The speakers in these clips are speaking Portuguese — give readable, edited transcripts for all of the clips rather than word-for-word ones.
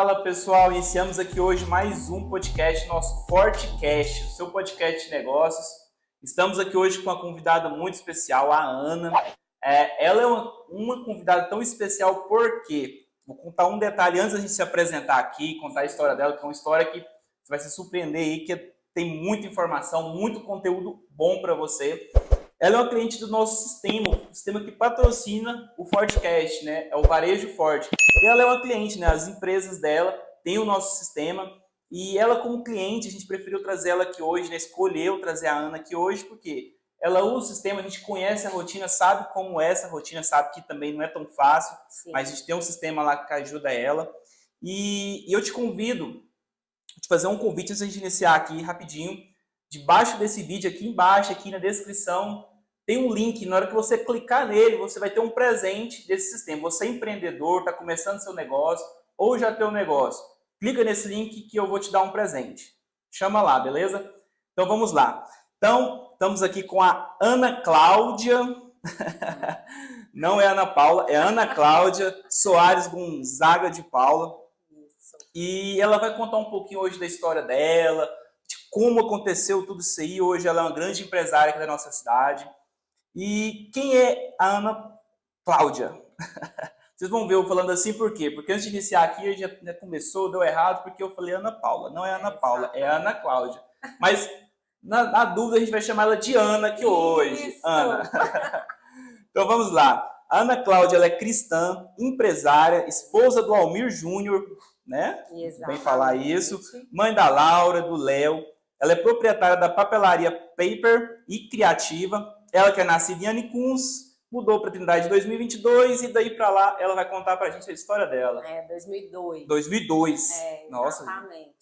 Fala pessoal, iniciamos aqui hoje mais um podcast, nosso Fortecast, o seu podcast de negócios. Estamos aqui hoje com uma convidada muito especial, a Ana. Ela é uma convidada tão especial porque, vou contar um detalhe antes da gente se apresentar aqui, contar a história dela, que é uma história que você vai se surpreender aí, que tem muita informação, muito conteúdo bom para você. Ela é uma cliente do nosso sistema, o sistema que patrocina o Fortecast, né? É o Varejo Forte. E ela é uma cliente, né? As empresas dela têm o nosso sistema. E ela, como cliente, a gente preferiu trazer ela aqui hoje, né? Escolheu trazer a Ana aqui hoje, porque ela usa o sistema, a gente conhece a rotina, sabe como é essa rotina, sabe que também não é tão fácil. Sim. Mas a gente tem um sistema lá que ajuda ela. E eu te convido a te fazer um convite antes de a gente iniciar aqui, rapidinho. Debaixo desse vídeo, aqui embaixo, aqui na descrição, tem um link. Na hora que você clicar nele, você vai ter um presente desse sistema. Você é empreendedor, está começando seu negócio ou já tem um negócio. Clica nesse link que eu vou te dar um presente. Chama lá, beleza? Então vamos lá. Então, estamos aqui com a Ana Cláudia. Não é Ana Paula, é Ana Cláudia Soares Gonzaga de Paula. E ela vai contar um pouquinho hoje da história dela, de como aconteceu tudo isso aí. Hoje ela é uma grande empresária aqui da nossa cidade. E quem é a Ana Cláudia? Vocês vão ver eu falando assim por quê? Porque antes de iniciar aqui, já começou, deu errado, porque eu falei Ana Paula. Não é Ana Paula, é Ana Cláudia. Mas, na dúvida, a gente vai chamar ela de Ana aqui hoje. Isso. Ana. Então, vamos lá. A Ana Cláudia, ela é cristã, empresária, esposa do Almir Júnior, né? Exatamente. Bem falar isso. Mãe da Laura, do Léo. Ela é proprietária da papelaria Paper e Criativa. Ela que é nascida em Anicuns, mudou para Trindade em 2022 e daí para lá ela vai contar para a gente a história dela. 2002. 2002. Nossa. Exatamente.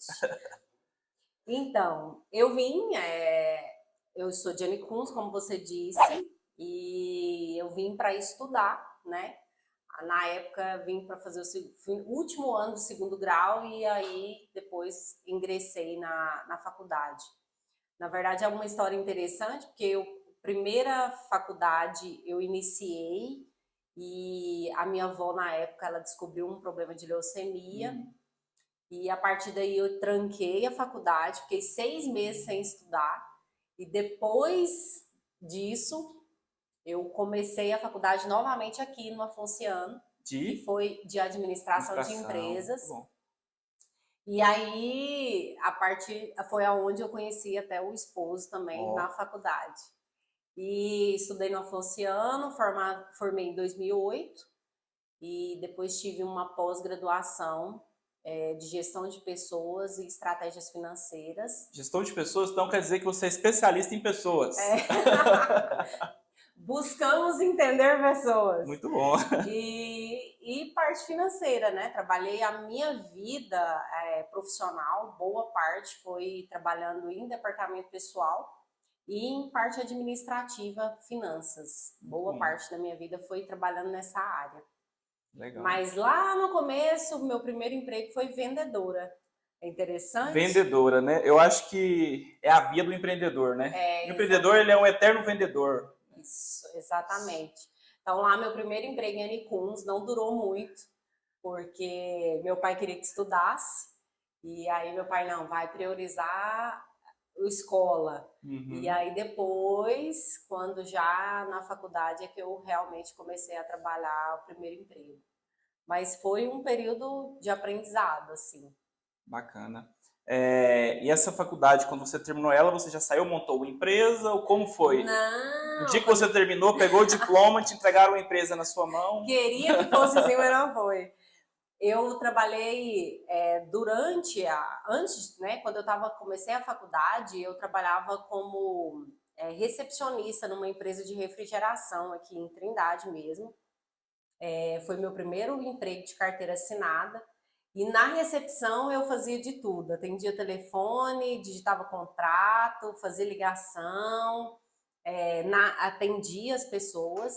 Então, eu sou de Anicuns, como você disse, e eu vim para estudar, né? Na época, vim para fazer o último ano do segundo grau e aí depois ingressei na faculdade. Na verdade, é uma história interessante, porque primeira faculdade eu iniciei e a minha avó, na época, ela descobriu um problema de leucemia. E a partir daí eu tranquei a faculdade, fiquei 6 meses sem estudar. E depois disso, eu comecei a faculdade novamente aqui no Afonciano, que foi de administração de empresas. Bom. E aí, foi aonde eu conheci até o esposo também na faculdade. E estudei no Afonciano, formei em 2008 e depois tive uma pós-graduação de gestão de pessoas e estratégias financeiras. Gestão de pessoas, então quer dizer que você é especialista em pessoas. Buscamos entender pessoas. Muito bom. E parte financeira, né? Trabalhei a minha vida profissional, boa parte foi trabalhando em departamento pessoal e em parte administrativa, finanças. Boa parte da minha vida foi trabalhando nessa área. Legal. Mas lá no começo, meu primeiro emprego foi vendedora. É interessante? Vendedora, né? Eu acho que é a via do empreendedor, né? O empreendedor, ele é um eterno vendedor. Isso, exatamente. Então lá meu primeiro emprego em Anicuns não durou muito, porque meu pai queria que estudasse, e aí meu pai não, vai priorizar a escola. E aí depois, quando já na faculdade é que eu realmente comecei a trabalhar o primeiro emprego. Mas foi um período de aprendizado, assim. Bacana. E essa faculdade, quando você terminou ela, você já saiu, montou uma empresa ou como foi? Não. No dia que você terminou, pegou o diploma, te entregaram uma empresa na sua mão? Queria que fosse assim, mas não foi. Eu trabalhei antes, né, quando comecei a faculdade, eu trabalhava como recepcionista numa empresa de refrigeração aqui em Trindade mesmo. Foi meu primeiro emprego de carteira assinada. E na recepção eu fazia de tudo, atendia telefone, digitava contrato, fazia ligação, atendia as pessoas.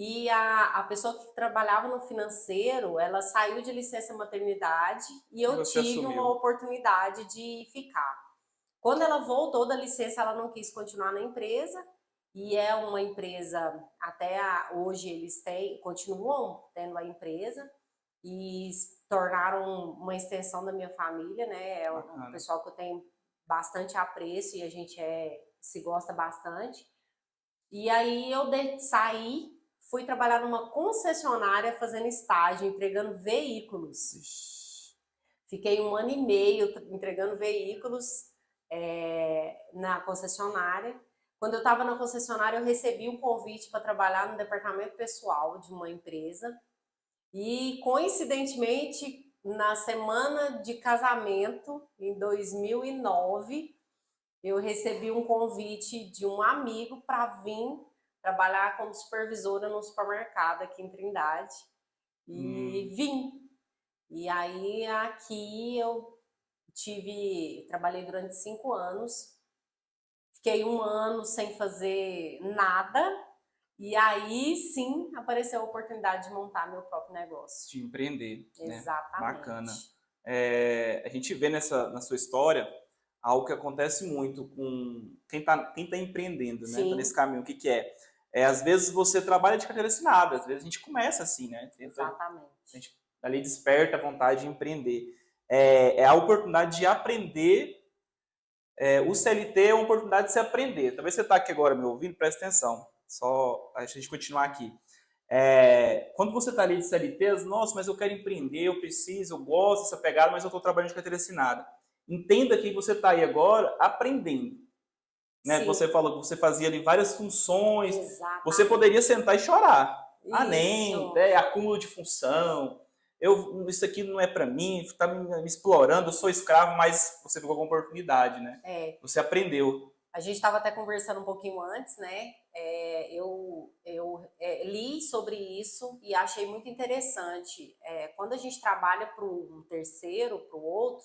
E a pessoa que trabalhava no financeiro, ela saiu de licença maternidade e eu tive uma oportunidade de ficar. Quando ela voltou da licença, ela não quis continuar na empresa. E é uma empresa, até hoje eles continuam tendo a empresa. E tornaram uma extensão da minha família, né? É um Bacana. pessoal que eu tenho bastante apreço e a gente se gosta bastante. E aí eu saí, fui trabalhar numa concessionária fazendo estágio, entregando veículos. Ixi. Fiquei 1 ano e meio entregando veículos na concessionária. Quando eu estava na concessionária, eu recebi um convite para trabalhar no departamento pessoal de uma empresa. E, coincidentemente, na semana de casamento, em 2009, eu recebi um convite de um amigo para vir trabalhar como supervisora no supermercado aqui em Trindade. E vim. E aí, aqui eu trabalhei durante 5 anos, fiquei 1 ano sem fazer nada, e aí sim apareceu a oportunidade de montar meu próprio negócio. De empreender, né? Exatamente. Bacana. A gente vê na sua história algo que acontece muito com quem tá empreendendo, né? Tá nesse caminho. O que é? Às vezes você trabalha de carteira assinada, às vezes a gente começa assim, né? Exatamente. A gente ali desperta a vontade de empreender. É a oportunidade de aprender. O CLT é uma oportunidade de se aprender. Talvez você está aqui agora me ouvindo, presta atenção. Só a gente continuar aqui. Quando você está ali de CLT, nossa, mas eu quero empreender, eu preciso, eu gosto dessa pegada, mas eu estou trabalhando de carteira assinada. Entenda que você está aí agora aprendendo. Né? Você falou que você fazia ali várias funções. Exatamente. Você poderia sentar e chorar. Isso. Acúmulo de função. Isso aqui não é para mim, está me explorando, eu sou escravo, mas você ficou com oportunidade, né? Você aprendeu. A gente estava até conversando um pouquinho antes, né? Eu li sobre isso e achei muito interessante. Quando a gente trabalha para um terceiro, para o outro,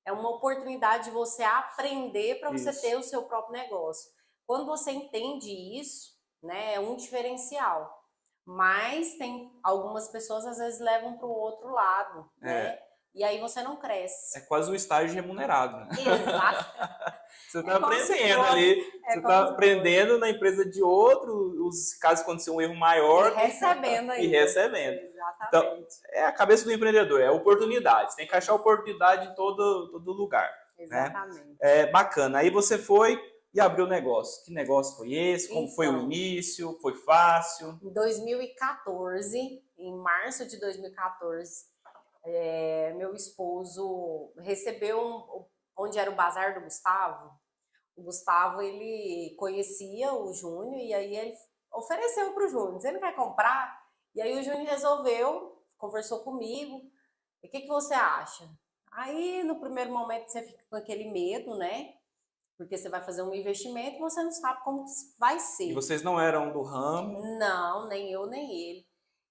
é uma oportunidade de você aprender para você ter o seu próprio negócio. Quando você entende isso, né, é um diferencial. Mas tem algumas pessoas às vezes levam para o outro lado, né? E aí você não cresce. É quase um estágio remunerado, né? Exato. Você está aprendendo ali, você está aprendendo na empresa de outro, caso acontecer um erro maior. E recebendo ainda. E recebendo. Exatamente. Então, é a cabeça do empreendedor, é oportunidade. Você tem que achar oportunidade em todo lugar. Exatamente. Né? Bacana. Aí você foi e abriu o negócio. Que negócio foi esse? Como foi o início? Foi fácil? Em 2014, em março de 2014, meu esposo recebeu onde era o bazar do Gustavo. O Gustavo, ele conhecia o Júnior e aí ele ofereceu para o Júnior, você não vai comprar? E aí o Júnior resolveu, conversou comigo, o que você acha? Aí no primeiro momento você fica com aquele medo, né? Porque você vai fazer um investimento e você não sabe como vai ser. E vocês não eram do ramo? Não, nem eu, nem ele.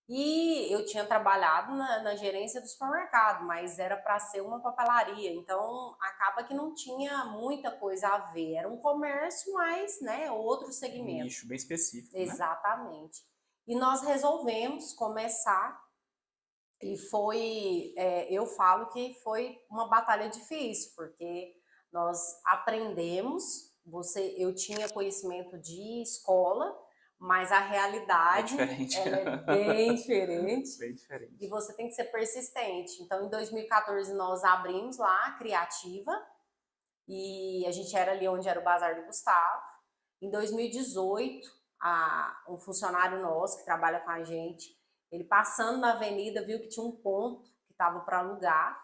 E eu tinha trabalhado na gerência do supermercado, mas era para ser uma papelaria. Então, acaba que não tinha muita coisa a ver. Era um comércio, mas, né, outro segmento. Um nicho bem específico, Exatamente. Né? E nós resolvemos começar. E foi, eu falo que foi uma batalha difícil, porque nós aprendemos, eu tinha conhecimento de escola, mas a realidade ela é bem diferente. Bem diferente. E você tem que ser persistente. Então, em 2014, nós abrimos lá a Criativa, e a gente era ali onde era o Bazar do Gustavo. Em 2018, um funcionário nosso que trabalha com a gente, ele passando na avenida, viu que tinha um ponto que estava para alugar.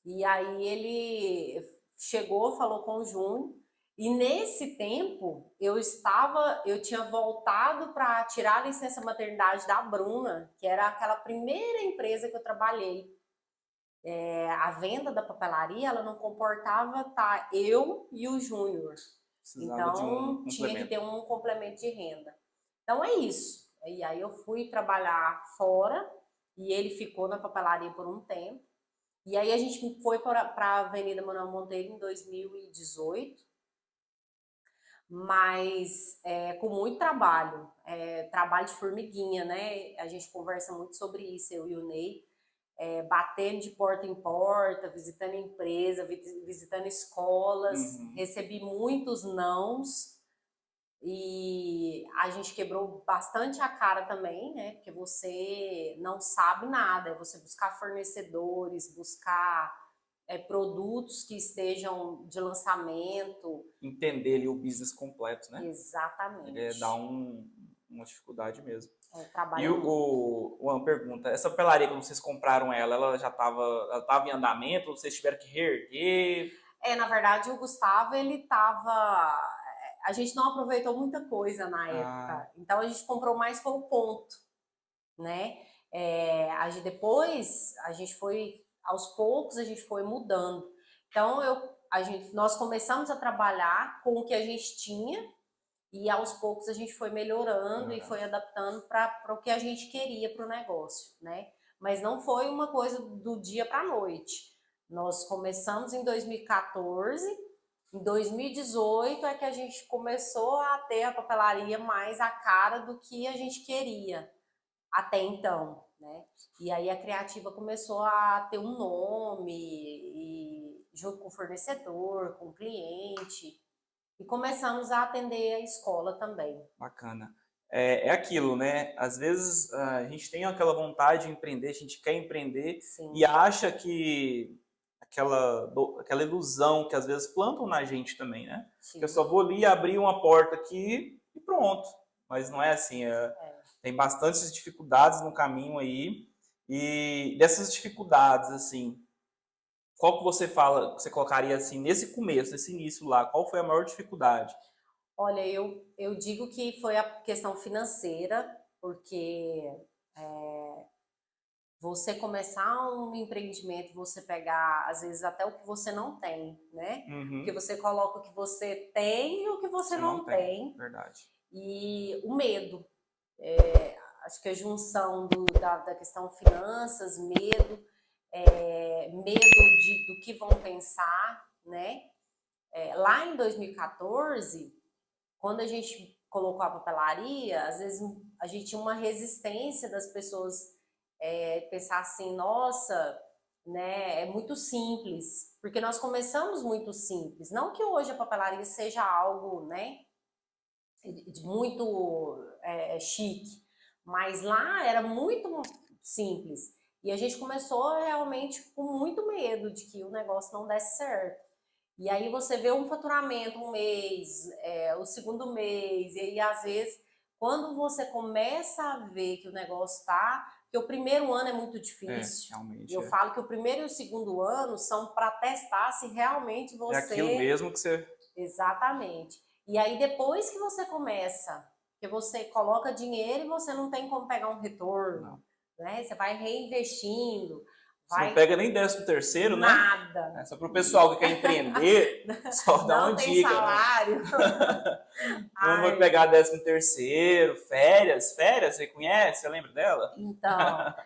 E aí ele chegou, falou com o Júnior. E nesse tempo, eu tinha voltado para tirar a licença maternidade da Bruna, que era aquela primeira empresa que eu trabalhei. A venda da papelaria, ela não comportava eu e o Júnior. Então, tinha que ter um complemento de renda. Então, é isso. E aí eu fui trabalhar fora e ele ficou na papelaria por um tempo. E aí a gente foi para a Avenida Manuel Monteiro em 2018, mas com muito trabalho, trabalho de formiguinha, né? A gente conversa muito sobre isso, eu e o Ney, batendo de porta em porta, visitando empresa, visitando escolas, recebi muitos nãos. E a gente quebrou bastante a cara também, né? Porque você não sabe nada, é você buscar fornecedores, buscar produtos que estejam de lançamento. Entender ali o business completo, né? Dá Exatamente. uma dificuldade mesmo. E Trabalha muito. uma pergunta, essa papelaria, quando vocês compraram ela já estava em andamento, ou vocês tiveram que reerguer? Na verdade, o Gustavo, ele tava... A gente não aproveitou muita coisa na época, então a gente comprou mais foi o ponto, né? Depois, a gente foi, aos poucos, a gente foi mudando. Então, nós começamos a trabalhar com o que a gente tinha, e aos poucos a gente foi melhorando e foi adaptando para o que a gente queria para o negócio, né? Mas não foi uma coisa do dia para a noite. Nós começamos em 2014, em 2018 é que a gente começou a ter a papelaria mais a cara do que a gente queria até então, né? E aí a Criativa começou a ter um nome, e junto com o fornecedor, com o cliente, e começamos a atender a escola também. Bacana. É aquilo, né? Às vezes a gente tem aquela vontade de empreender, a gente quer empreender. Sim. E acha que aquela ilusão que às vezes plantam na gente também, né? Sim. Que eu só vou ali abrir uma porta aqui e pronto. Mas não é assim. Tem bastantes dificuldades no caminho aí. E dessas dificuldades, assim, qual que você colocaria assim, nesse começo, nesse início lá, qual foi a maior dificuldade? Olha, eu digo que foi a questão financeira, porque você começar um empreendimento, você pegar, às vezes, até o que você não tem, né? Porque você coloca o que você tem e o que você não tem. Verdade. E o medo. Acho que a junção da questão finanças, medo do que vão pensar, né? Lá em 2014, quando a gente colocou a papelaria, às vezes a gente tinha uma resistência das pessoas pensar assim, nossa, né, é muito simples, porque nós começamos muito simples. Não que hoje a papelaria seja algo, né, de muito chique, mas lá era muito simples. E a gente começou realmente com muito medo de que o negócio não desse certo. E aí você vê um faturamento um mês, o segundo mês, e aí às vezes, quando você começa a ver que o negócio tá... Porque o primeiro ano é muito difícil. Realmente. E eu falo que o primeiro e o segundo ano são para testar se realmente você... É aquilo mesmo que você... Exatamente. E aí depois que você começa, que você coloca dinheiro e você não tem como pegar um retorno, né? Você vai reinvestindo. Você não pega nem 13º, né? Nada. Só para o pessoal que quer empreender, só dá uma dica. Não tem salário. Não vai pegar 13º, férias, você conhece? Você lembra dela? Então,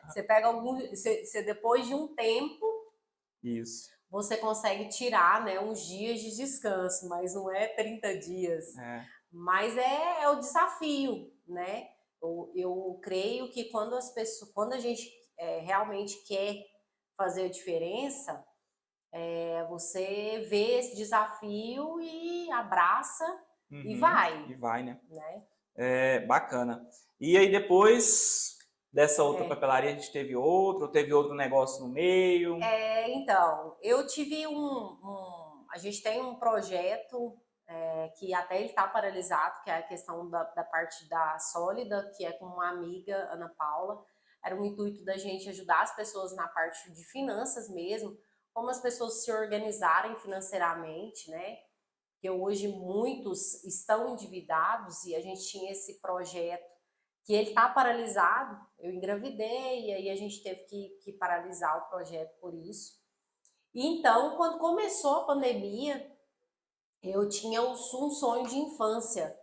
você pega você depois de um tempo, isso, você consegue tirar, né, uns dias de descanso, mas não é 30 dias. Mas é o desafio, né? Eu creio que quando a gente realmente quer fazer a diferença, você vê esse desafio e abraça e vai. E vai, né? Bacana. E aí depois dessa outra papelaria a gente teve outro negócio no meio? Então, eu tive a gente tem um projeto que até ele está paralisado, que é a questão da parte da Sólida, que é com uma amiga, Ana Paula. Era um intuito da gente ajudar as pessoas na parte de finanças mesmo, como as pessoas se organizarem financeiramente, né? Porque hoje muitos estão endividados e a gente tinha esse projeto que ele está paralisado. Eu engravidei e aí a gente teve que paralisar o projeto por isso. E então, quando começou a pandemia, eu tinha um sonho de infância,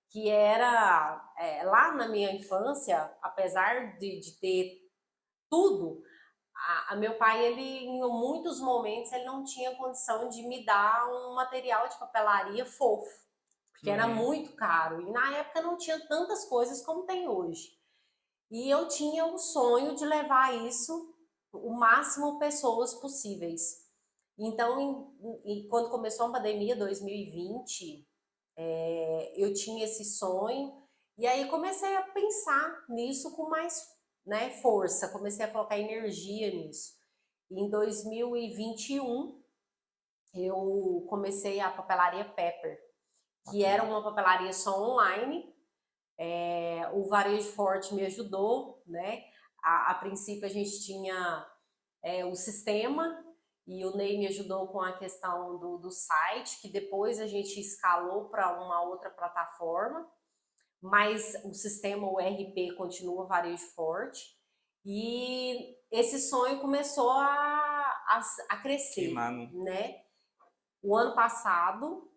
que era, lá na minha infância, apesar de ter tudo, meu pai, ele em muitos momentos, ele não tinha condição de me dar um material de papelaria fofo, porque era muito caro. E na época não tinha tantas coisas como tem hoje. E eu tinha o sonho de levar isso o máximo pessoas possíveis. Então, quando começou a pandemia, 2020, eu tinha esse sonho, e aí comecei a pensar nisso com mais, né, força, comecei a colocar energia nisso. Em 2021, eu comecei a papelaria Pepper, que era uma papelaria só online. O Varejo Forte me ajudou, né? A princípio a gente tinha o sistema, e o Ney me ajudou com a questão do site, que depois a gente escalou para uma outra plataforma, mas o sistema, o RP, continua Varejo Forte, e esse sonho começou a crescer, né? O ano passado,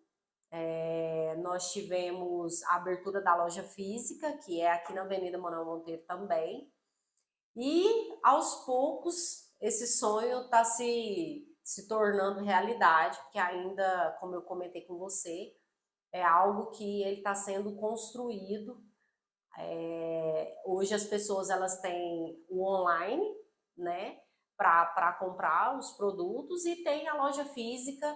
nós tivemos a abertura da loja física, que é aqui na Avenida Manuel Monteiro também, e aos poucos esse sonho está se tornando realidade, porque ainda, como eu comentei com você, é algo que ele está sendo construído. Hoje as pessoas elas têm o online, né, para comprar os produtos, e tem a loja física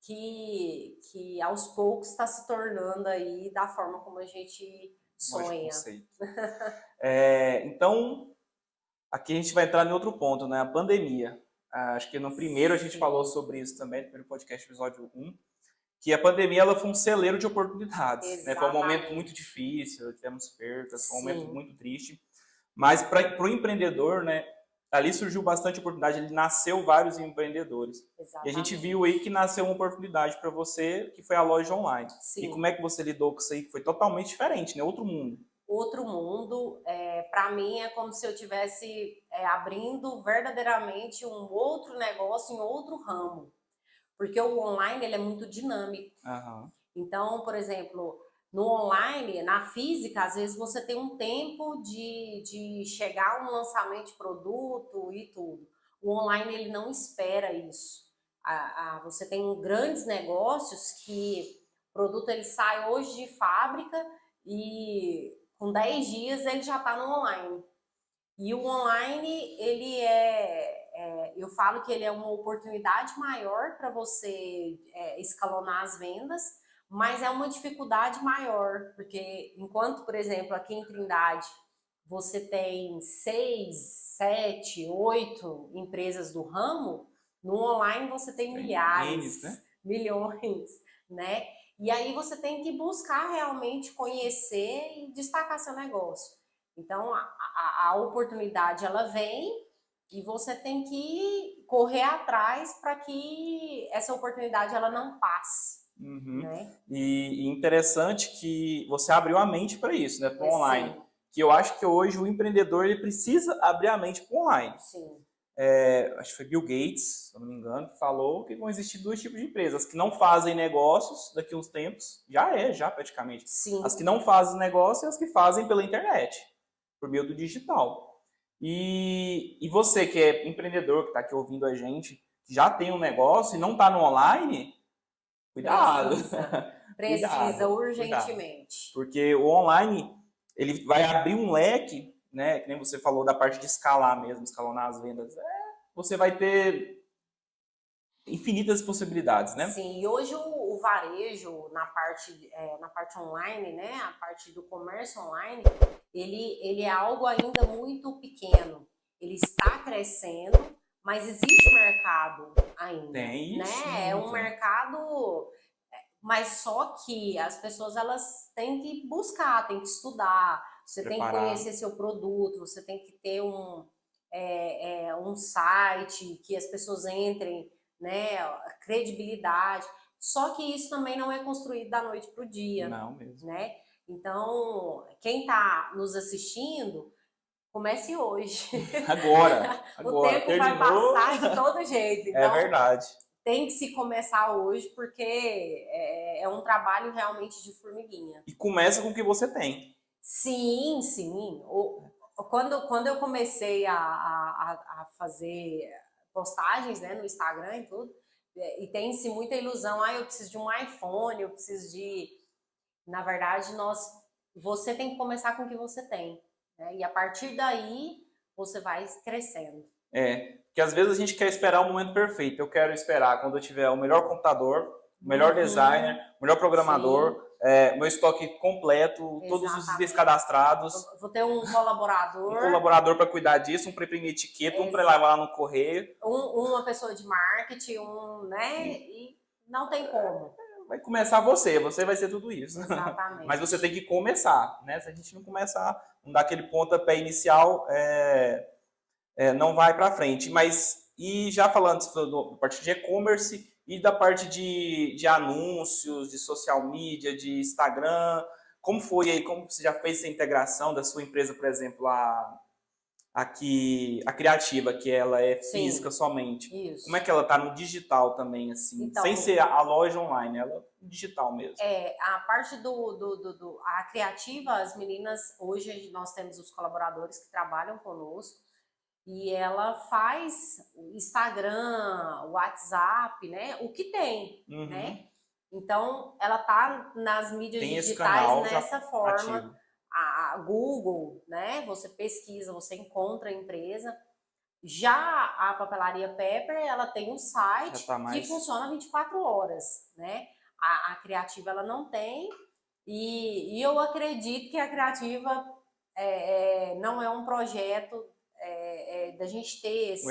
que aos poucos está se tornando aí da forma como a gente sonha. Então, aqui a gente vai entrar em outro ponto, né? A pandemia. Acho que no primeiro a gente falou sobre isso também, no primeiro podcast, episódio 1, que a pandemia ela foi um celeiro de oportunidades. Né? Foi um momento muito difícil, tivemos percas, foi um momento muito triste. Mas para o empreendedor, né, ali surgiu bastante oportunidade, ele nasceu vários empreendedores. Exatamente. E a gente viu aí que nasceu uma oportunidade para você, que foi a loja online. Sim. E como é que você lidou com isso aí? Foi totalmente diferente, né? Outro mundo. Outro mundo, para mim é como se eu estivesse abrindo verdadeiramente um outro negócio em outro ramo, porque o online ele é muito dinâmico. Uhum. Então, por exemplo, no online, na física, às vezes você tem um tempo de chegar a um lançamento de produto e tudo. O online ele não espera isso. Você tem grandes negócios que o produto ele sai hoje de fábrica e com 10 dias ele já está no online. E o online, ele eu falo que ele é uma oportunidade maior para você escalonar as vendas, mas é uma dificuldade maior, porque enquanto, por exemplo, aqui em Trindade, você tem 6, 7, 8 empresas do ramo, no online você tem milhares, milhões, né? E aí você tem que buscar realmente conhecer e destacar seu negócio. Então, a oportunidade, ela vem e você tem que correr atrás para que essa oportunidade ela não passe. Uhum. Né? E interessante que você abriu a mente para isso, né? Para o online. Sim. Que eu acho que hoje o empreendedor ele precisa abrir a mente para o online. Sim. Acho que foi Bill Gates, se eu não me engano, que falou que vão existir dois tipos de empresas: que não fazem negócios daqui a uns tempos, já praticamente. Sim. As que não fazem negócio e as que fazem pela internet, por meio do digital. E você que é empreendedor, que está aqui ouvindo a gente, que já tem um negócio e não está no online, cuidado. Precisa urgentemente. Cuidado. Porque o online ele vai abrir um leque, né? Que nem você falou da parte de escalar mesmo, escalonar as vendas. Você vai ter infinitas possibilidades, né? Sim, e hoje o varejo na parte online, né? A parte do comércio online, ele é algo ainda muito pequeno. Ele está crescendo, mas existe mercado ainda. Tem isso, né? É um mercado, mas só que as pessoas elas têm que buscar, têm que estudar. Você tem que conhecer seu produto, você tem que ter um site que as pessoas entrem, né? Credibilidade. Só que isso também não é construído da noite para o dia. Não mesmo. Né? Então, quem está nos assistindo, comece hoje. Agora. O tempo terminou. Vai passar de todo jeito. Então, é verdade. Tem que se começar hoje, porque é um trabalho realmente de formiguinha. E começa com o que você tem. Sim, sim. Quando eu comecei a fazer postagens, né, no Instagram e tudo, e tem-se muita ilusão, eu preciso de um iPhone, eu preciso de... Na verdade, você tem que começar com o que você tem, né? E a partir daí, você vai crescendo. Porque às vezes a gente quer esperar o momento perfeito. Eu quero esperar quando eu tiver o melhor computador, o melhor designer, o melhor programador, meu estoque completo, todos os itens cadastrados. Vou ter um colaborador. Um colaborador para cuidar disso, um para imprimir etiqueta, um para levar lá no correio. Uma pessoa de marketing, né? E não tem como. Vai começar você vai ser tudo isso. Exatamente. Mas você tem que começar, né? Se a gente não começar, não dar aquele pontapé inicial, não vai para frente. Mas, e já falando da parte de e-commerce e da parte de anúncios, de social media, de Instagram, como foi aí? Como você já fez essa integração da sua empresa, por exemplo, a Criativa, que ela é física somente. Isso. Como é que ela está no digital também, assim? Então, sem ser a loja online, ela é digital mesmo. A parte a Criativa, as meninas, hoje nós temos os colaboradores que trabalham conosco e ela faz Instagram, WhatsApp, né? O que tem, né? Então, ela tá nas mídias digitais nessa forma. Ativo. A Google, né? Você pesquisa, você encontra a empresa. Já a Papelaria Pepper, ela tem um site que funciona 24 horas, né? A Criativa, ela não tem. E eu acredito que a Criativa não é um projeto da gente ter esse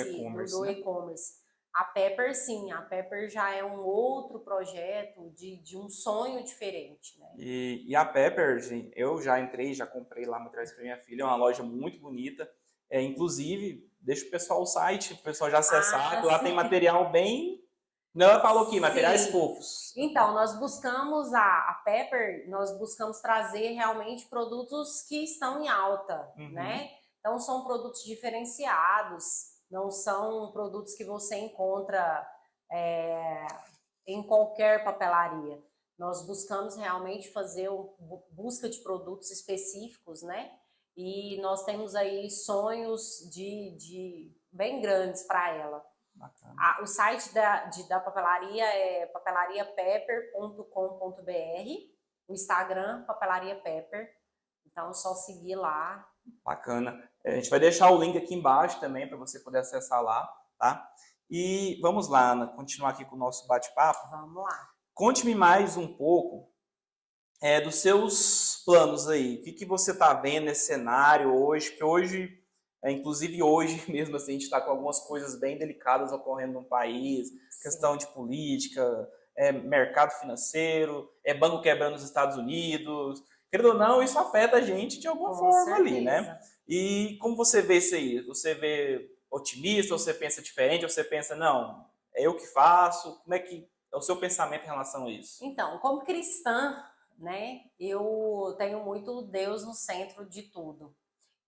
do e-commerce. A Pepper, sim. A Pepper já é um outro projeto de um sonho diferente, né? E a Pepper, gente, eu já entrei, já comprei lá materiais para minha filha. É uma loja muito bonita. Inclusive, deixa o pessoal o site, o pessoal já acessar, que lá tem material bem... Ela falou aqui, materiais fofos. Então, nós buscamos a Pepper, nós buscamos trazer realmente produtos que estão em alta, né? Então, são produtos diferenciados, não são produtos que você encontra em qualquer papelaria. Nós buscamos realmente fazer busca de produtos específicos, né? E nós temos aí sonhos bem grandes para ela. O site da papelaria é papelariapepper.com.br, o Instagram, Papelaria Pepper. Então, é só seguir lá. Bacana. A gente vai deixar o link aqui embaixo também para você poder acessar lá, tá? E vamos lá, Ana, continuar aqui com o nosso bate-papo. Vamos lá. Conte-me mais um pouco dos seus planos aí. O que você está vendo nesse cenário hoje? Porque hoje, inclusive hoje mesmo, assim, a gente está com algumas coisas bem delicadas ocorrendo no país. Sim. Questão de política, mercado financeiro, banco quebrando nos Estados Unidos. Querendo ou não, isso afeta a gente de alguma forma ali, né? E como você vê isso aí? Você vê otimista, ou você pensa diferente, ou você pensa, não, é eu que faço? Como é que é o seu pensamento em relação a isso? Então, como cristã, né, eu tenho muito Deus no centro de tudo.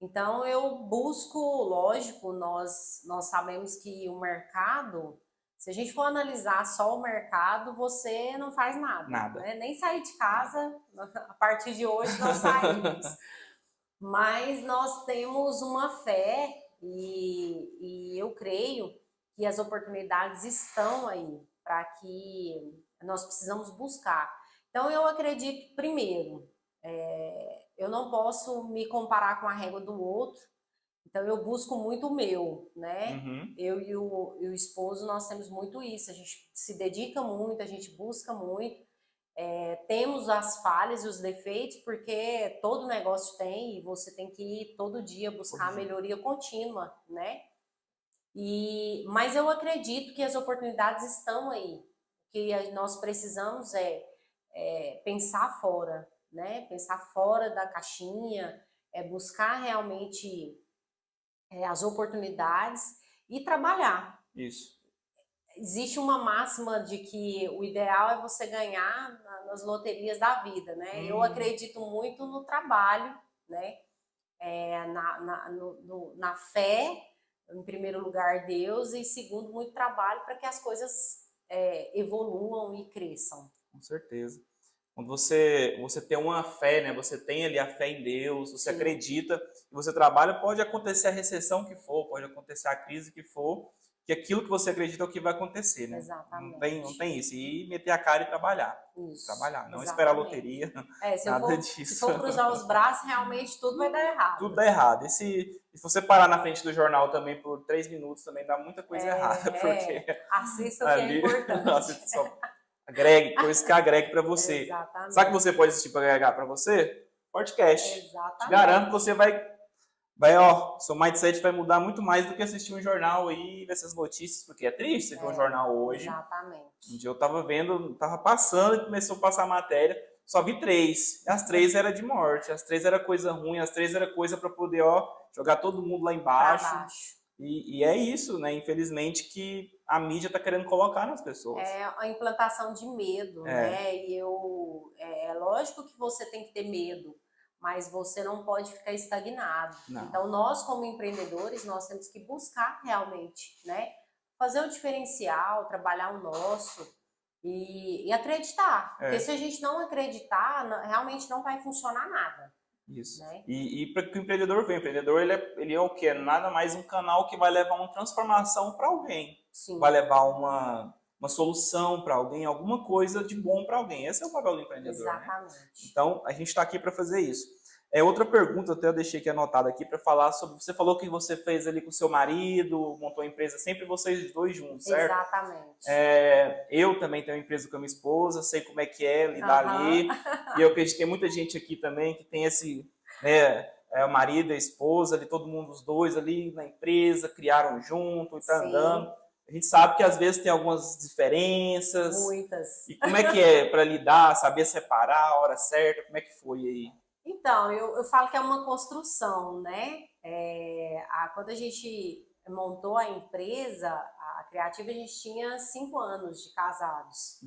Então, eu busco, lógico, nós sabemos que o mercado, se a gente for analisar só o mercado, você não faz nada. Né? Nem sair de casa, a partir de hoje nós saímos. Mas nós temos uma fé e eu creio que as oportunidades estão aí para que nós precisamos buscar. Então, eu acredito, primeiro, eu não posso me comparar com a régua do outro. Então, eu busco muito o meu, né? Eu e o esposo, nós temos muito isso. A gente se dedica muito, a gente busca muito. Temos as falhas e os defeitos, porque todo negócio tem, e você tem que ir todo dia buscar a melhoria contínua, né? Mas eu acredito que as oportunidades estão aí. O que nós precisamos pensar fora, né? Pensar fora da caixinha, buscar realmente as oportunidades e trabalhar. Isso. Existe uma máxima de que o ideal é você ganhar nas loterias da vida, né? Eu acredito muito no trabalho, né? Na fé, em primeiro lugar, Deus, e segundo, muito trabalho para que as coisas evoluam e cresçam. Com certeza. Quando você tem uma fé, né? Você tem ali a fé em Deus, você acredita, e você trabalha, pode acontecer a recessão que for, pode acontecer a crise que for, que aquilo que você acredita é o que vai acontecer, né? Exatamente. Não tem isso. E meter a cara e trabalhar. Isso. Trabalhar, não esperar a loteria, nada disso. Se for cruzar os braços, realmente tudo vai dar errado. Tudo dá errado. E se você parar na frente do jornal também por 3 minutos, também dá muita coisa errada. Porque assista o que é importante. Assista só Agregue, coisas que agregue para você. Exatamente. Sabe que você pode assistir para agregar para você? Podcast. Exatamente. Te garanto que você seu mindset vai mudar muito mais do que assistir um jornal aí e ver essas notícias, porque é triste você ver um jornal hoje. Exatamente. Um dia eu tava passando e começou a passar a matéria, só vi 3. As 3 era de morte, as 3 era coisa ruim, as 3 era coisa para poder, jogar todo mundo lá embaixo. E é isso, né? Infelizmente, que a mídia tá querendo colocar nas pessoas. É a implantação de medo, né? E é lógico que você tem que ter medo, mas você não pode ficar estagnado. Não. Então, nós como empreendedores, nós temos que buscar realmente, né? Fazer o diferencial, trabalhar o nosso e acreditar. Porque se a gente não acreditar, realmente não vai funcionar nada. Isso. Né? E para que o empreendedor venha, o empreendedor ele é o quê? Nada mais um canal que vai levar uma transformação para alguém. Sim. Vai levar uma solução para alguém, alguma coisa de bom para alguém. Esse é o papel do empreendedor. Exatamente. Né? Então, a gente está aqui para fazer isso. Outra pergunta, até eu deixei aqui anotada aqui para falar sobre. Você falou que você fez ali com o seu marido, montou a empresa, sempre vocês dois juntos, certo? Exatamente. Eu também tenho uma empresa com a minha esposa, sei como é que é lidar ali. E eu acredito que tem muita gente aqui também que tem esse. O marido e a esposa, ali, todo mundo, os dois ali na empresa, criaram junto e tá andando. A gente sabe que às vezes tem algumas diferenças. Muitas. E como é que é para lidar, saber separar a hora certa? Como é que foi aí? Então, eu falo que é uma construção, né? Quando a gente montou a empresa, a Criativa, a gente tinha 5 anos de casados.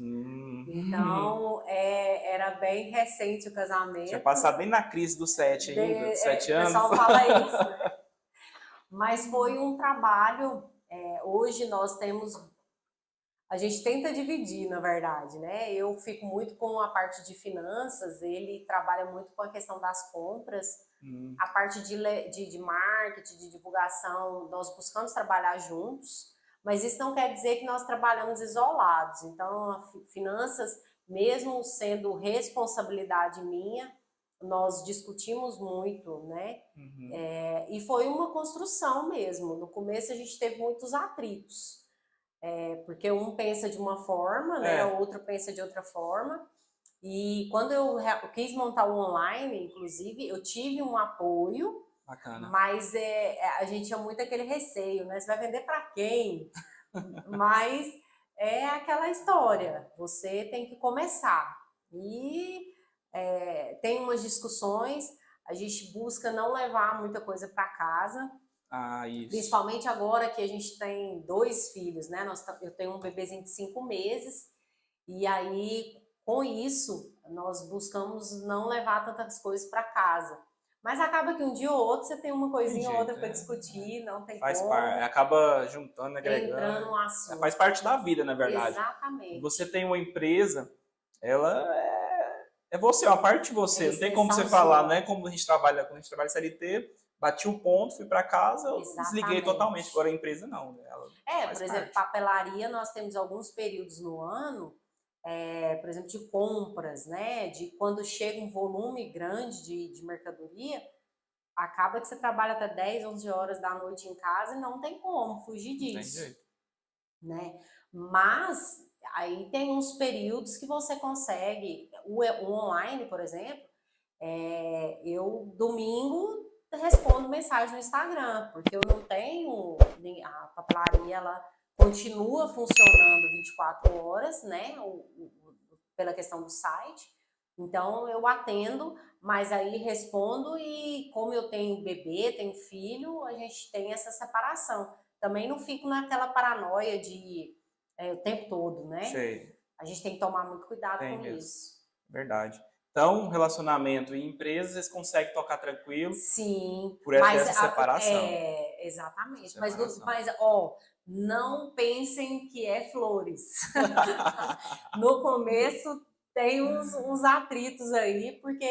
Então, era bem recente o casamento. Tinha passado bem na crise do 7 ainda, dos 7 anos. O pessoal fala isso, né? Mas foi um trabalho, hoje nós temos... A gente tenta dividir, na verdade, né? Eu fico muito com a parte de finanças, ele trabalha muito com a questão das compras, a parte de marketing, de divulgação, nós buscamos trabalhar juntos, mas isso não quer dizer que nós trabalhamos isolados. Então, finanças, mesmo sendo responsabilidade minha, nós discutimos muito, né? E foi uma construção mesmo. No começo a gente teve muitos atritos. Porque um pensa de uma forma, né? O outro pensa de outra forma. E quando eu quis montar o online, inclusive, eu tive um apoio. Bacana. Mas a gente tinha muito aquele receio, né? Você vai vender para quem? Mas é aquela história. Você tem que começar. E tem umas discussões. A gente busca não levar muita coisa para casa. Isso. Principalmente agora que a gente tem 2 filhos, né? Eu tenho um bebezinho de 5 meses e aí, com isso, nós buscamos não levar tantas coisas para casa. Mas acaba que um dia ou outro você tem uma coisinha ou outra para discutir, não tem como. Parte, acaba juntando, agregando. Entrando no assunto. Faz parte da vida, na verdade. Exatamente. Você tem uma empresa, ela é você, é uma parte de você. Não tem como você falar, não é como a gente trabalha, quando a gente trabalha CLT, bati o ponto, fui para casa, eu desliguei totalmente. Agora a empresa não. Por exemplo, papelaria, nós temos alguns períodos no ano, por exemplo, de compras, né? De quando chega um volume grande de mercadoria, acaba que você trabalha até 10, 11 horas da noite em casa e não tem como fugir disso. Não tem jeito. Né? Mas aí tem uns períodos que você consegue, o online, por exemplo, eu domingo respondo mensagem no Instagram, porque eu não tenho, a papelaria ela continua funcionando 24 horas, né, pela questão do site, então eu atendo, mas aí respondo e como eu tenho bebê, tenho filho, a gente tem essa separação. Também não fico naquela paranoia de o tempo todo, né? Sei. A gente tem que tomar muito cuidado com isso. Verdade. Então, relacionamento e empresas, vocês conseguem tocar tranquilo. Sim. Por essa separação. Exatamente. Mas, não pensem que é flores. No começo tem uns atritos aí, porque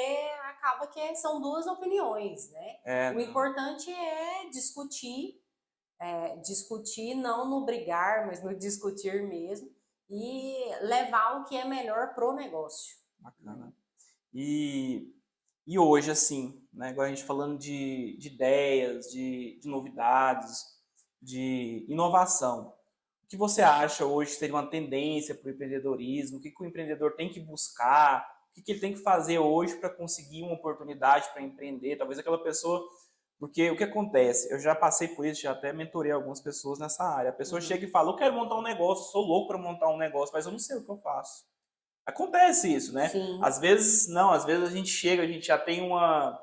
acaba que são 2 opiniões, né? O importante é discutir. Discutir, não no brigar, mas no discutir mesmo. E levar o que é melhor pro negócio. Bacana. E hoje, assim, né, agora a gente falando de ideias, de novidades, de inovação, o que você acha hoje seria uma tendência para o empreendedorismo? O que o empreendedor tem que buscar? O que ele tem que fazer hoje para conseguir uma oportunidade para empreender? Talvez aquela pessoa... Porque o que acontece? Eu já passei por isso, já até mentorei algumas pessoas nessa área. A pessoa chega e fala, eu quero montar um negócio, sou louco para montar um negócio, mas eu não sei o que eu faço. Acontece isso, né? Sim. Às vezes, não. Às vezes a gente chega, a gente já tem uma...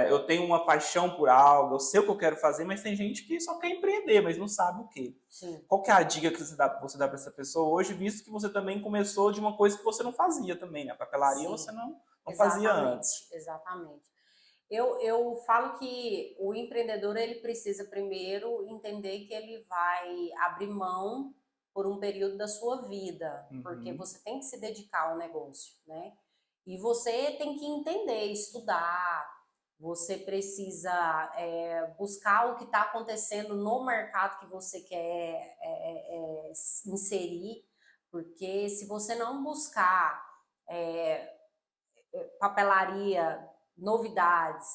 eu tenho uma paixão por algo, eu sei o que eu quero fazer, mas tem gente que só quer empreender, mas não sabe o quê. Sim. Qual que é a dica que você dá para essa pessoa hoje, visto que você também começou de uma coisa que você não fazia também, né? A papelaria você não fazia antes. Exatamente. Eu falo que o empreendedor ele precisa primeiro entender que ele vai abrir mão por um período da sua vida, porque você tem que se dedicar ao negócio, né? E você tem que entender, estudar, você precisa buscar o que está acontecendo no mercado que você quer inserir, porque se você não buscar papelaria, novidades,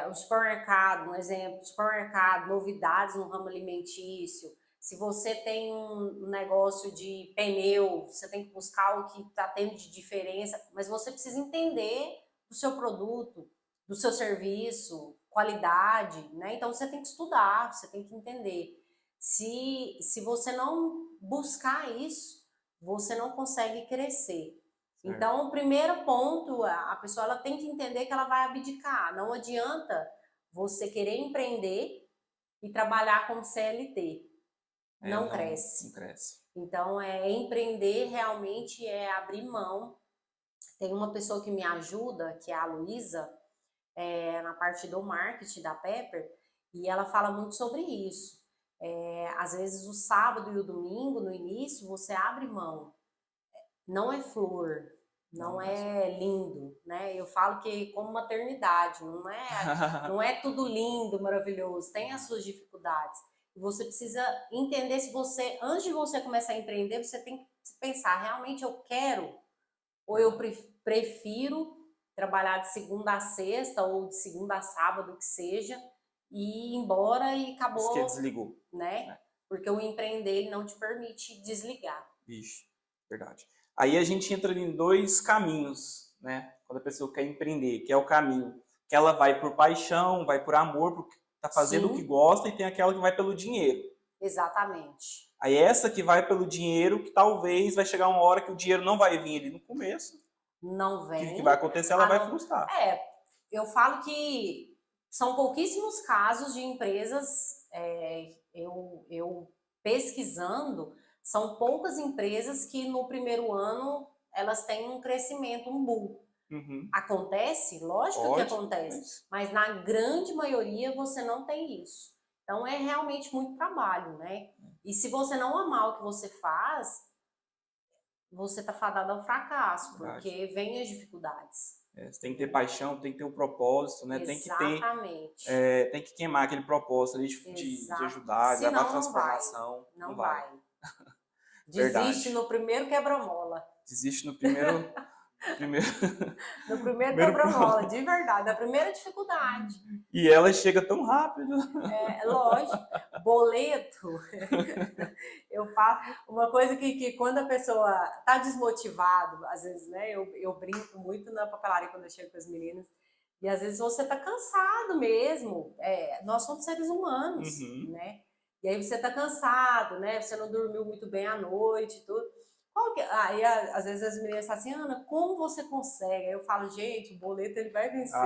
o supermercado, um exemplo, supermercado, novidades no ramo alimentício. Se você tem um negócio de pneu, você tem que buscar o que está tendo de diferença, mas você precisa entender do seu produto, do seu serviço, qualidade, né? Então você tem que estudar, você tem que entender. Se você não buscar isso, você não consegue crescer. Então, o primeiro ponto, a pessoa ela tem que entender que ela vai abdicar. Não adianta você querer empreender e trabalhar como CLT. Não cresce. Não cresce. Então, empreender realmente é abrir mão. Tem uma pessoa que me ajuda, que é a Luísa, na parte do marketing da Pepper, e ela fala muito sobre isso. Às vezes, o sábado e o domingo, no início, você abre mão. Não é flor, não é lindo, né? Eu falo que como maternidade, não é tudo lindo, maravilhoso, tem as suas dificuldades. E você precisa entender se você, antes de você começar a empreender, você tem que pensar, realmente eu quero ou eu prefiro trabalhar de segunda a sexta ou de segunda a sábado, que seja, e ir embora e acabou. Isso que desligou. Né? Porque o empreender ele não te permite desligar. Ixi, verdade. Aí a gente entra em dois caminhos, né? Quando a pessoa quer empreender, que é o caminho que ela vai por paixão, vai por amor, porque tá fazendo o que gosta, e tem aquela que vai pelo dinheiro. Exatamente. Aí essa que vai pelo dinheiro, que talvez vai chegar uma hora que o dinheiro não vai vir ali no começo. Não vem. O que vai acontecer? Ela vai frustrar. Eu falo que são pouquíssimos casos de empresas, eu pesquisando, são poucas empresas que no primeiro ano elas têm um crescimento, um boom. Acontece? Lógico que acontece. Mas na grande maioria você não tem isso. Então é realmente muito trabalho, né? E se você não amar o que você faz, você tá fadado ao fracasso, porque vem as dificuldades. Você tem que ter paixão, tem que ter um propósito, né? Exatamente. Tem que queimar aquele propósito ali de ajudar, de levar a transformação. Não vai. Verdade. Desiste no primeiro quebra-mola. Desiste no primeiro... No primeiro quebra-mola, de verdade, a primeira dificuldade. E ela chega tão rápido. Lógico. Boleto, eu falo uma coisa que quando a pessoa tá desmotivado, às vezes, né, eu brinco muito na papelaria quando eu chego com as meninas, e às vezes você tá cansado mesmo, nós somos seres humanos, né, e aí você tá cansado, né, você não dormiu muito bem à noite, tudo. Aí às vezes as meninas falam assim, Ana, como você consegue? Aí eu falo, gente, o boleto ele vai vencer,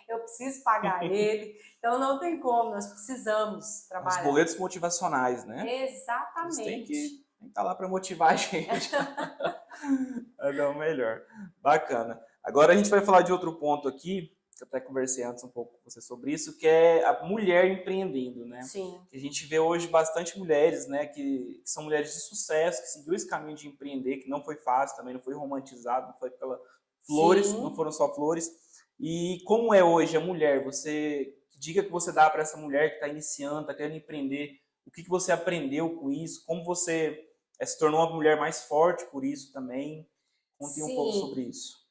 eu preciso pagar ele, então não tem como, nós precisamos trabalhar. Os boletos motivacionais, né? Exatamente. Tem que estar lá para motivar a gente a dar o melhor. Bacana. Agora a gente vai falar de outro ponto aqui, que eu até conversei antes um pouco com você sobre isso, que é a mulher empreendendo, né? Sim. A gente vê hoje bastante mulheres, né, que são mulheres de sucesso, que seguiu esse caminho de empreender, que não foi fácil, também não foi romantizado, não foi pela flores, Sim. Não foram só flores. E como é hoje a mulher? Você, que dica que você dá para essa mulher que está iniciando, está querendo empreender? O que você aprendeu com isso? Como você se tornou uma mulher mais forte por isso também? Conte um pouco sobre isso.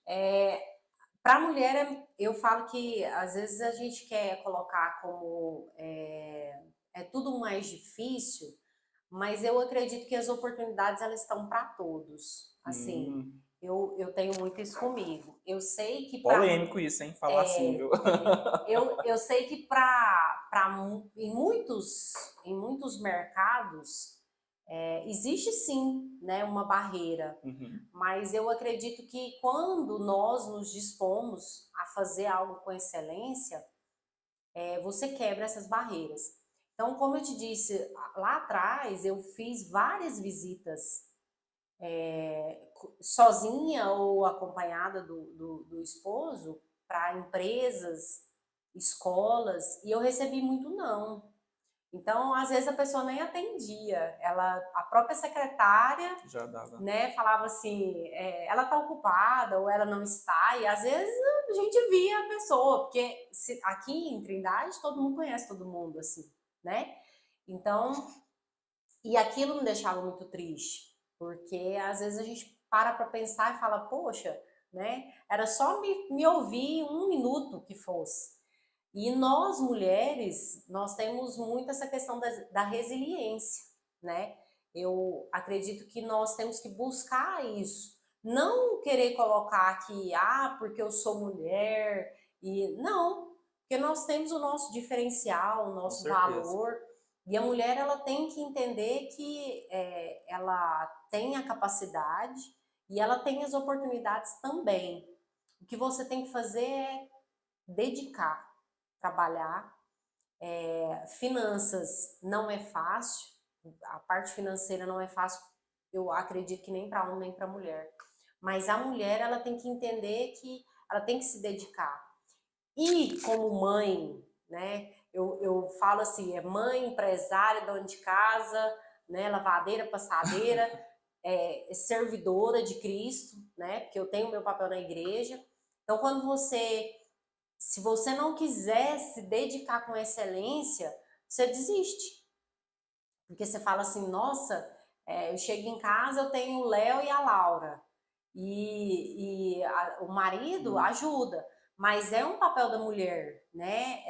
Para a mulher, eu falo que às vezes a gente quer colocar como é tudo mais difícil, mas eu acredito que as oportunidades elas estão para todos. Assim, eu tenho muito isso comigo. Eu sei que polêmico isso, hein? Falar assim, viu? Eu sei que em muitos mercados existe sim, né, uma barreira. Mas eu acredito que quando nós nos dispomos a fazer algo com excelência, você quebra essas barreiras. Então, como eu te disse, lá atrás eu fiz várias visitas sozinha ou acompanhada do esposo para empresas, escolas, e eu recebi muito não. Então, às vezes a pessoa nem atendia, a própria secretária já dava, né, falava assim, ela está ocupada ou ela não está, e às vezes a gente via a pessoa, porque aqui em Trindade todo mundo conhece todo mundo, assim, né? Então, e aquilo me deixava muito triste, porque às vezes a gente para pensar e fala, poxa, né? Era só me ouvir 1 minuto que fosse. E nós, mulheres, nós temos muito essa questão da resiliência, né? Eu acredito que nós temos que buscar isso. Não querer colocar aqui, porque eu sou mulher, e não, porque nós temos o nosso diferencial, o nosso valor, e a mulher ela tem que entender que ela tem a capacidade e ela tem as oportunidades também. O que você tem que fazer é dedicar, trabalhar. Finanças não é fácil, a parte financeira não é fácil, eu acredito que nem para homem nem para mulher. Mas a mulher ela tem que entender que ela tem que se dedicar. E como mãe, né? Eu falo assim, mãe, empresária, dona de casa, né? Lavadeira, passadeira, servidora de Cristo, né? Porque eu tenho meu papel na igreja. Então, se você não quiser se dedicar com excelência, você desiste. Porque você fala assim, nossa, eu chego em casa, eu tenho o Léo e a Laura. O marido ajuda, mas é um papel da mulher, né?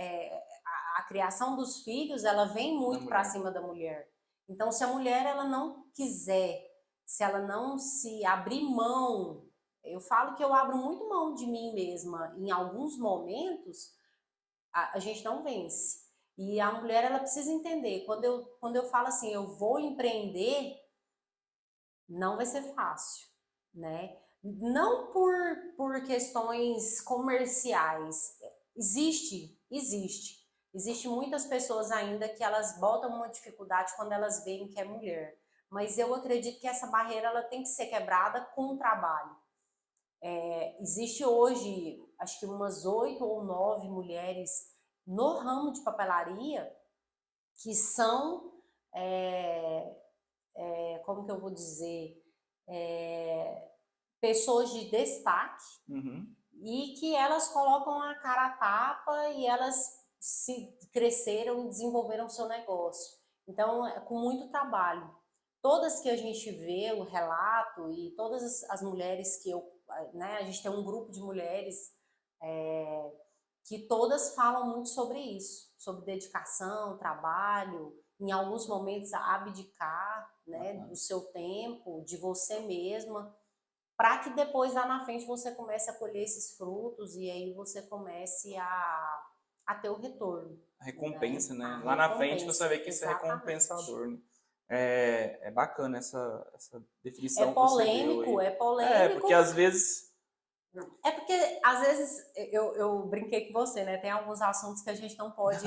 A criação dos filhos, ela vem muito para cima da mulher. Então, se a mulher ela não quiser, se ela não se abrir mão, eu falo que eu abro muito mão de mim mesma em alguns momentos, a gente não vence. E a mulher ela precisa entender, quando eu falo assim, eu vou empreender, não vai ser fácil, né? Não por questões comerciais. Existe muitas pessoas ainda que elas botam uma dificuldade quando elas veem que é mulher. Mas eu acredito que essa barreira ela tem que ser quebrada com o trabalho. Existe hoje, acho que umas 8 ou 9 mulheres no ramo de papelaria que são, como que eu vou dizer, pessoas de destaque e que elas colocam a cara a tapa e elas se cresceram e desenvolveram o seu negócio. Então, é com muito trabalho. Todas que a gente vê o relato e todas as mulheres que né, a gente tem um grupo de mulheres que todas falam muito sobre isso, sobre dedicação, trabalho, em alguns momentos abdicar, né, do seu tempo, de você mesma, para que depois lá na frente você comece a colher esses frutos e aí você comece a ter o retorno. A recompensa, né? Lá na frente você vai ver que isso é recompensador, né? É bacana essa definição que você deu aí. É polêmico. Porque às vezes... eu brinquei com você, né? Tem alguns assuntos que a gente não pode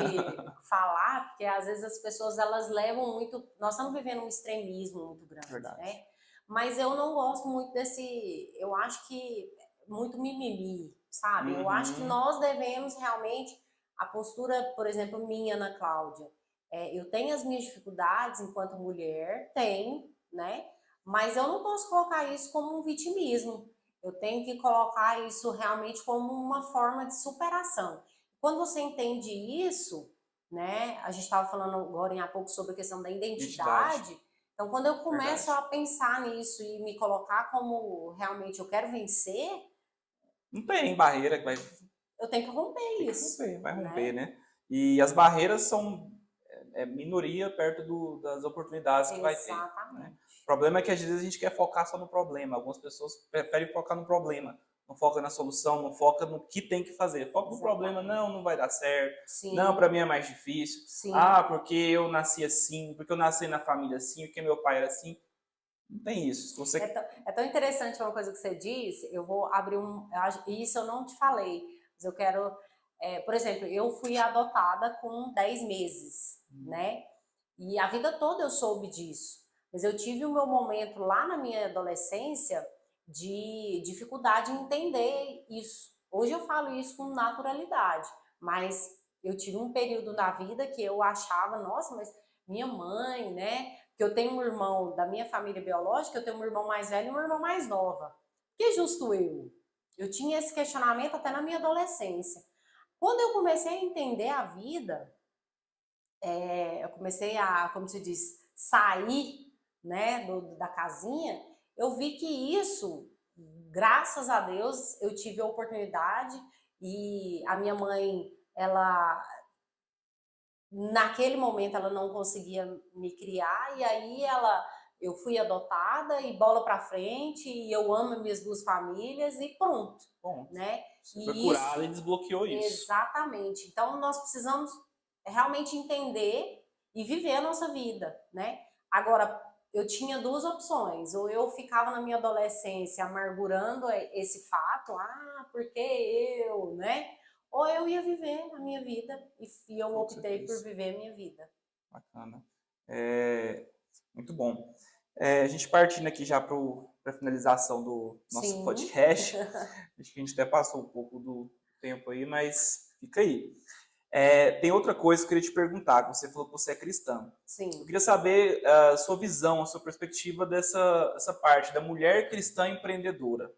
falar, porque às vezes as pessoas elas levam muito... Nós estamos vivendo um extremismo muito grande, né? Mas eu não gosto muito eu acho que muito mimimi, sabe? Eu acho que nós devemos realmente, a postura, por exemplo, minha, Ana Cláudia, eu tenho as minhas dificuldades enquanto mulher, tenho, né? Mas eu não posso colocar isso como um vitimismo. Eu tenho que colocar isso realmente como uma forma de superação. Quando você entende isso, né? A gente estava falando agora há pouco sobre a questão da identidade. Então, quando eu começo a pensar nisso e me colocar como realmente eu quero vencer... Não tem barreira que vai... Eu tenho que romper isso. Vai romper, né? E as barreiras são é minoria perto das oportunidades que vai ter. Exatamente. Né? O problema é que às vezes a gente quer focar só no problema. Algumas pessoas preferem focar no problema. Não foca na solução, não foca no que tem que fazer. Foca no problema, não vai dar certo. Sim. Não, para mim é mais difícil. Sim. Porque eu nasci assim, porque eu nasci na família assim, porque meu pai era assim. Não tem isso. Você... É tão interessante uma coisa que você disse. Eu vou abrir isso eu não te falei, mas eu quero... por exemplo, eu fui adotada com 10 meses, né? E a vida toda eu soube disso. Mas eu tive o meu momento lá na minha adolescência de dificuldade em entender isso. Hoje eu falo isso com naturalidade, mas eu tive um período na vida que eu achava, nossa, mas minha mãe, né? Que eu tenho um irmão da minha família biológica, eu tenho um irmão mais velho e uma irmã mais nova. Que justo eu? Eu tinha esse questionamento até na minha adolescência. Quando eu comecei a entender a vida, eu comecei a, como se diz, sair, né, da casinha, eu vi que isso, graças a Deus, eu tive a oportunidade e a minha mãe, ela, naquele momento, ela não conseguia me criar e aí eu fui adotada e bola pra frente e eu amo minhas duas famílias e pronto, né? Você foi curada e desbloqueou isso. Exatamente. Então, nós precisamos realmente entender e viver a nossa vida, né? Agora, eu tinha duas opções. Ou eu ficava na minha adolescência amargurando esse fato, porque eu, né? Ou eu ia viver a minha vida e eu optei por viver a minha vida. Bacana. Muito bom. A gente partindo aqui já para a finalização do nosso podcast. Acho que a gente até passou um pouco do tempo aí, mas fica aí. Tem outra coisa que eu queria te perguntar, que você falou que você é cristã. Sim. Eu queria saber a sua visão, a sua perspectiva dessa parte da mulher cristã empreendedora,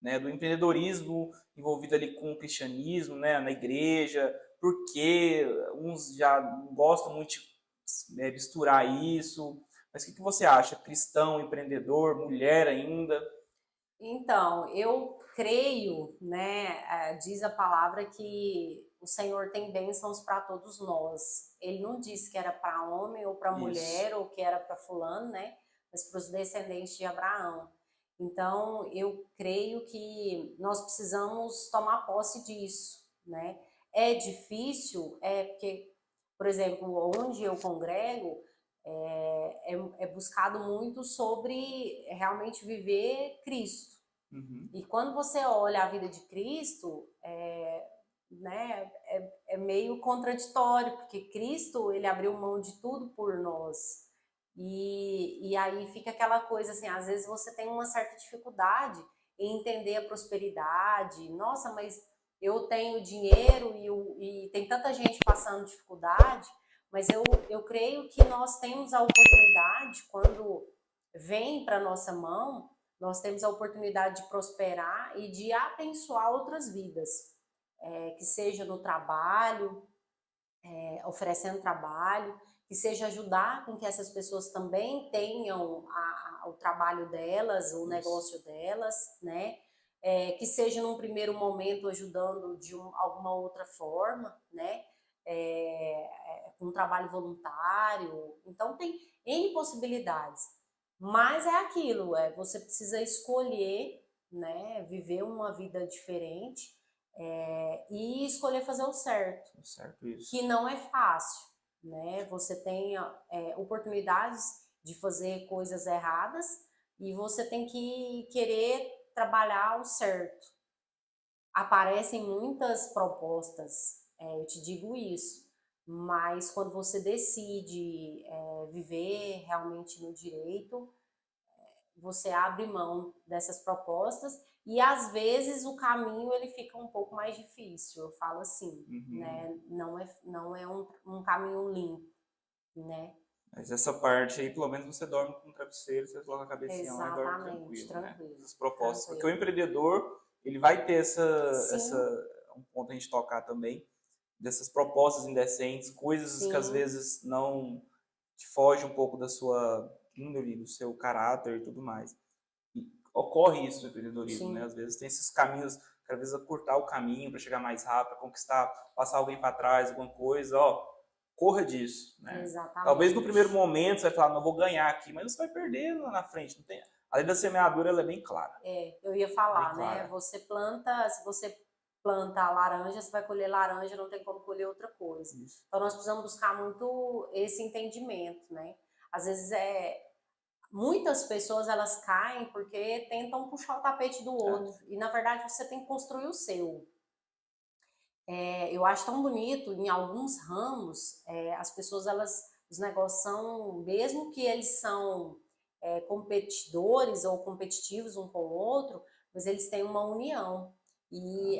né, do empreendedorismo envolvido ali com o cristianismo, né, na igreja, porque uns já não gostam muito de misturar isso. Mas o que você acha? Cristão, empreendedor, mulher ainda? Então, eu creio, né, diz a palavra que o Senhor tem bênçãos para todos nós. Ele não disse que era para homem ou para mulher ou que era para fulano, né, mas para os descendentes de Abraão. Então, eu creio que nós precisamos tomar posse disso, né? É difícil, porque, por exemplo, onde eu congrego, é buscado muito sobre realmente viver Cristo. E quando você olha a vida de Cristo, né, é meio contraditório, porque Cristo, ele abriu mão de tudo por nós. E aí fica aquela coisa assim, às vezes você tem uma certa dificuldade em entender a prosperidade. Nossa, mas eu tenho dinheiro e tem tanta gente passando dificuldade. Mas eu creio que nós temos a oportunidade, quando vem para nossa mão, nós temos a oportunidade de prosperar e de abençoar outras vidas, que seja no trabalho, oferecendo trabalho, que seja ajudar com que essas pessoas também tenham o trabalho delas, o negócio delas, né? Que seja num primeiro momento ajudando de alguma outra forma, né? Com um trabalho voluntário. Então tem N possibilidades, mas é aquilo, você precisa escolher, né, viver uma vida diferente, e escolher fazer o certo, isso. Que não é fácil, né? Você tem oportunidades de fazer coisas erradas e você tem que querer trabalhar o certo. Aparecem muitas propostas, eu te digo isso, mas quando você decide viver realmente no direito, você abre mão dessas propostas e às vezes o caminho ele fica um pouco mais difícil, eu falo assim, né? Não é um caminho limpo, né? Mas essa parte aí, pelo menos você dorme com um travesseiro, você coloca a cabecinha lá e dorme tranquilo, né? Essas propostas. Porque o empreendedor, ele vai ter um ponto a gente tocar também, dessas propostas indecentes, coisas que às vezes não te fogem um pouco da sua índole, do seu caráter e tudo mais. E ocorre isso no empreendedorismo, né? Às vezes tem esses caminhos, às vezes cortar o caminho para chegar mais rápido, conquistar, passar alguém para trás, alguma coisa, corra disso, né? Exatamente. Talvez no primeiro momento você vai falar, não vou ganhar aqui, mas você vai perder lá na frente. Não tem... A lei da semeadura ela é bem clara. Eu ia falar, Bem clara. né? Se você planta a laranja, você vai colher laranja, não tem como colher outra coisa. Isso. Então nós precisamos buscar muito esse entendimento, né? Às vezes muitas pessoas elas caem porque tentam puxar o tapete do outro e na verdade você tem que construir o seu. Eu acho tão bonito em alguns ramos as pessoas os negócios são, mesmo que eles são competidores ou competitivos um com o outro, mas eles têm uma união. E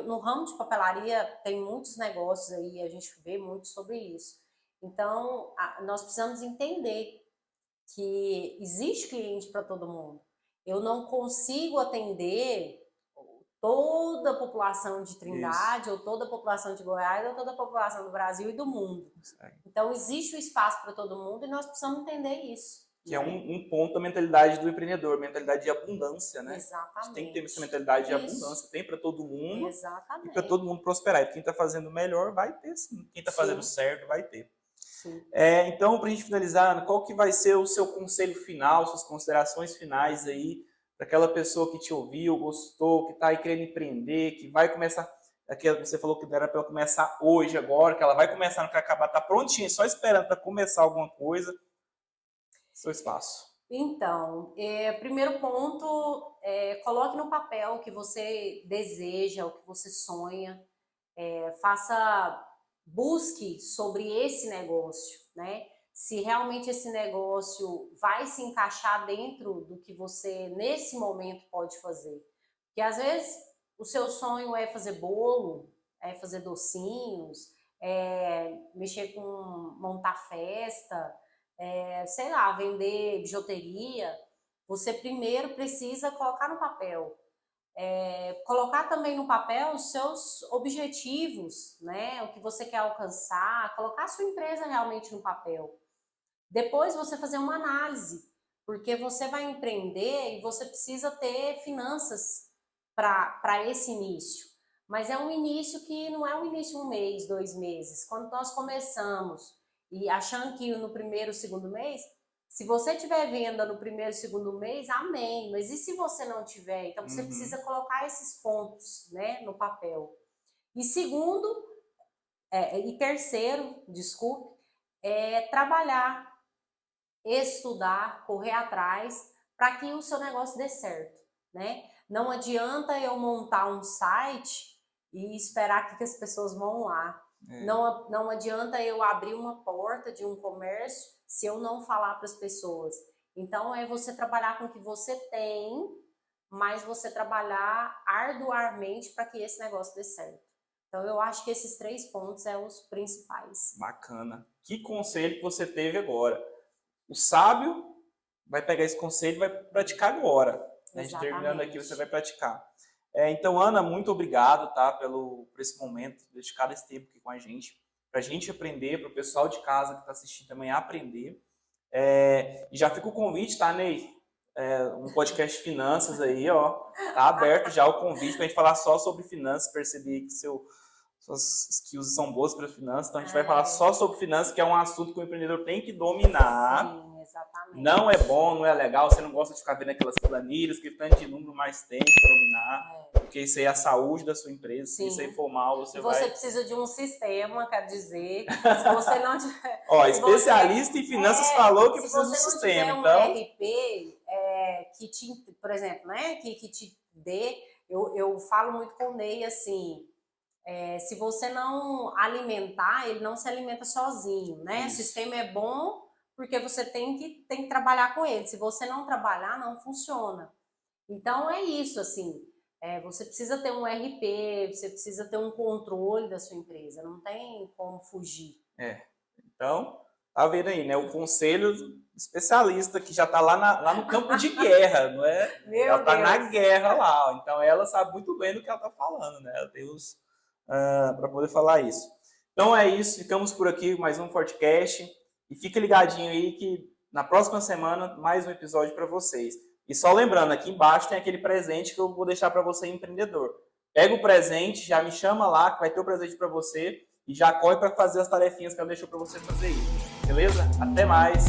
no ramo de papelaria tem muitos negócios aí, a gente vê muito sobre isso. Então nós precisamos entender que existe cliente para todo mundo. Eu não consigo atender toda a população de Trindade, ou toda a população de Goiás, ou toda a população do Brasil e do mundo. Então, existe o espaço para todo mundo e nós precisamos entender isso. Que é um ponto da mentalidade do empreendedor, mentalidade de abundância, né? Exatamente. A gente tem que ter essa mentalidade de abundância, tem para todo mundo. Exatamente. E para todo mundo prosperar. E quem está fazendo melhor vai ter, sim. Quem está fazendo certo vai ter. Então, para a gente finalizar, Ana, qual que vai ser o seu conselho final, suas considerações finais aí, para aquela pessoa que te ouviu, gostou, que está aí querendo empreender, que vai começar, aquela que você falou que era para ela começar hoje, agora, que ela vai começar, não quer acabar, está prontinha, só esperando para começar alguma coisa, seu espaço. Então, primeiro ponto, coloque no papel o que você deseja, o que você sonha, busque sobre esse negócio, né? Se realmente esse negócio vai se encaixar dentro do que você, nesse momento, pode fazer. Porque, às vezes, o seu sonho é fazer bolo, é fazer docinhos, mexer com montar festa, sei lá, vender bijuteria. Você primeiro precisa colocar no papel. Colocar também no papel os seus objetivos, né? O que você quer alcançar, colocar a sua empresa realmente no papel. Depois você fazer uma análise, porque você vai empreender e você precisa ter finanças para esse início. Mas é um início que não é um início 1 mês, 2 meses. Quando nós começamos e achando que no primeiro, segundo mês, se você tiver venda no primeiro, segundo mês, amém. Mas e se você não tiver? Então você precisa colocar esses pontos, né, no papel. E terceiro, desculpe, trabalhar, estudar, correr atrás para que o seu negócio dê certo, né? Não adianta eu montar um site e esperar que as pessoas vão lá. Não adianta eu abrir uma porta de um comércio se eu não falar para as pessoas. Então, é você trabalhar com o que você tem, mas você trabalhar arduamente para que esse negócio dê certo. Então, eu acho que esses 3 pontos são os principais. Bacana. Que conselho que você teve agora. O sábio vai pegar esse conselho e vai praticar agora. A gente terminando aqui, você vai praticar. Então, Ana, muito obrigado, tá, por esse momento, dedicar esse tempo aqui com a gente, para a gente aprender, para o pessoal de casa que está assistindo também aprender. E já fica o convite, tá, Ney? Um podcast de finanças aí, ó. Tá aberto já o convite para a gente falar só sobre finanças, perceber que suas skills são boas para finanças, então a gente vai falar só sobre finanças, que é um assunto que o empreendedor tem que dominar. Sim, exatamente. Não é bom, não é legal, você não gosta de ficar vendo aquelas planilhas, que tanto de número, mais tem que dominar, porque isso aí é a saúde da sua empresa, se isso aí for mal, você precisa de um sistema, quer dizer, se você não tiver... especialista em finanças falou que precisa de um sistema, então... Se você não tiver um RP que te, por exemplo, né, que te dê, eu falo muito com o Ney, assim... se você não alimentar, ele não se alimenta sozinho, né? Isso. O sistema é bom porque você tem que trabalhar com ele. Se você não trabalhar, não funciona. Então, é isso, assim. Você precisa ter um RP, você precisa ter um controle da sua empresa. Não tem como fugir. Então, tá vendo aí, né? O conselho especialista que já tá lá no campo de guerra, não é? Ela tá na guerra lá. Então, ela sabe muito bem do que ela tá falando, né? Ela tem os... para poder falar isso. Então é isso, ficamos por aqui, mais um Fortecast, e fica ligadinho aí que na próxima semana mais um episódio para vocês. E só lembrando, aqui embaixo tem aquele presente que eu vou deixar para você, empreendedor. Pega o presente, já me chama lá que vai ter o presente para você, e já corre para fazer as tarefinhas que ela deixou para você fazer aí. Beleza? Até mais!